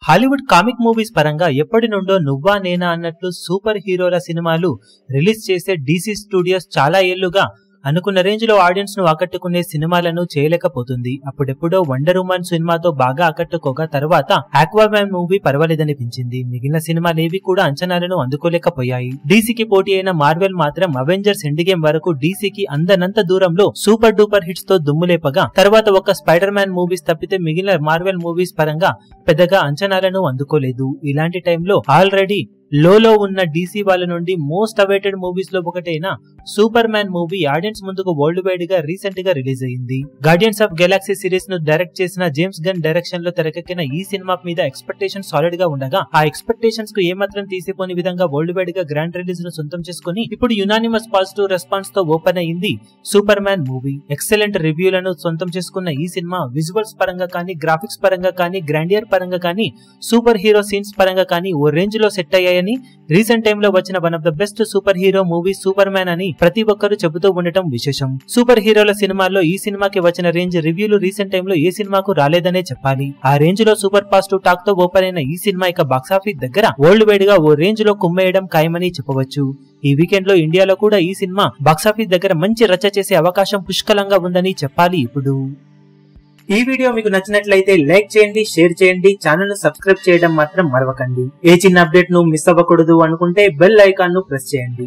Hollywood comic movies పరంగా ఎప్పటి నుండో నువ్వా నేనా అన్నట్లు సూపర్ హీరోల సినిమాలు రిలీజ్ చేసే డీసీ స్టూడియోస్ చాలా ఏళ్లుగా అనుకున్న రేంజ్ లో ఆడియన్స్ ను ఆకట్టుకునే సినిమాలను చేయలేకపోతుంది. అప్పుడెప్పుడో వండర్ ఉమన్ సినిమాతో బాగా ఆకట్టుకోగా తర్వాత ఆక్వామ్యాన్ మూవీ పర్వాలేదనిపించింది. మిగిలిన సినిమాలేవి కూడా అంచనాలను అందుకోలేకపోయాయి. డీసీకి పోటీ అయిన మార్వెల్ మాత్రం అవెంజర్స్ ఎండ్ గేమ్ వరకు డీసీకి అందనంత దూరంలో సూపర్ డూపర్ హిట్స్ తో దుమ్ములేపగా తర్వాత ఒక స్పైడర్ మ్యాన్ మూవీస్ తప్పితే మిగిలిన మార్వెల్ మూవీస్ పరంగా పెద్దగా అంచనాలను అందుకోలేదు. ఇలాంటి టైంలో ఆల్రెడీ లోలో ఉన్న డీసీ వాళ్ళ నుండి మోస్ట్ అవైటెడ్ మూవీస్ లో ఒకటైన సూపర్ మ్యాన్ మూవీ ఆడియన్స్ ముందుకు వరల్డ్ వైడ్ గా రీసెంట్ గా రిలీజ్ అయింది. గార్డియన్స్ ఆఫ్ గెలాక్సీ సిరీస్ ను డైరెక్ట్ చేసిన జేమ్స్ గన్ డైరెక్షన్ లో తెరకెక్కిన ఈ సినిమా మీద ఎక్స్పెక్టేషన్ సాలిడ్ గా ఉండగా ఆ ఎక్స్పెక్టేషన్స్ కు ఏమాత్రం తీసిపోని విధంగా వరల్డ్ వైడ్ గా గ్రాండ్ రిలీజ్ ను సొంతం చేసుకుని ఇప్పుడు యునానిమస్ పాజిటివ్ రెస్పాన్స్ తో ఓపెన్ అయింది సూపర్ మ్యాన్ మూవీ. ఎక్సలెంట్ రివ్యూలను సొంతం చేసుకున్న ఈ సినిమా విజువల్స్ పరంగా కానీ, గ్రాఫిక్స్ పరంగా కానీ, గ్రాండియర్ పరంగా కానీ, సూపర్ హీరో సీన్స్ పరంగా కానీ ఓ రేంజ్ లో సెట్ అయ్యాయని రీసెంట్ టైమ్ లో వచ్చిన one of the best super hero movie super man అని ప్రతి ఒక్కరూ చెబుతూ ఉండటం విశేషం. సూపర్ హీరోల సినిమాల్లో ఈ సినిమాకి వచ్చిన రేంజ్ రివ్యూలు రీసెంట్ టైమ్ లో ఏ సినిమాకు రాలేదనే చెప్పాలి. ఆ రేంజ్ లో సూపర్ పాజిటివ్ టాక్ తో ఓపెన్ అయిన ఈ సినిమా ఇక బాక్సాఫీస్ దగ్గర వరల్డ్ వైడ్ గా ఓ రేంజ్ లో కుమ్మేయడం ఖాయమని చెప్పవచ్చు. ఈ వీకెండ్ లో ఇండియాలో కూడా ఈ సినిమా బాక్సాఫీస్ దగ్గర మంచి రచ్చ చేసే అవకాశం పుష్కలంగా ఉందని చెప్పాలి. ఇప్పుడు ఈ వీడియో మీకు నచ్చినట్లయితే లైక్ చేయండి, షేర్ చేయండి, ఛానల్ ను సబ్స్క్రైబ్ చేయడం మాత్రం మరవకండి. ఏ చిన్న అప్డేట్ ను మిస్ అవ్వకూడదు అనుకుంటే బెల్ ఐకాన్ ను ప్రెస్ చేయండి.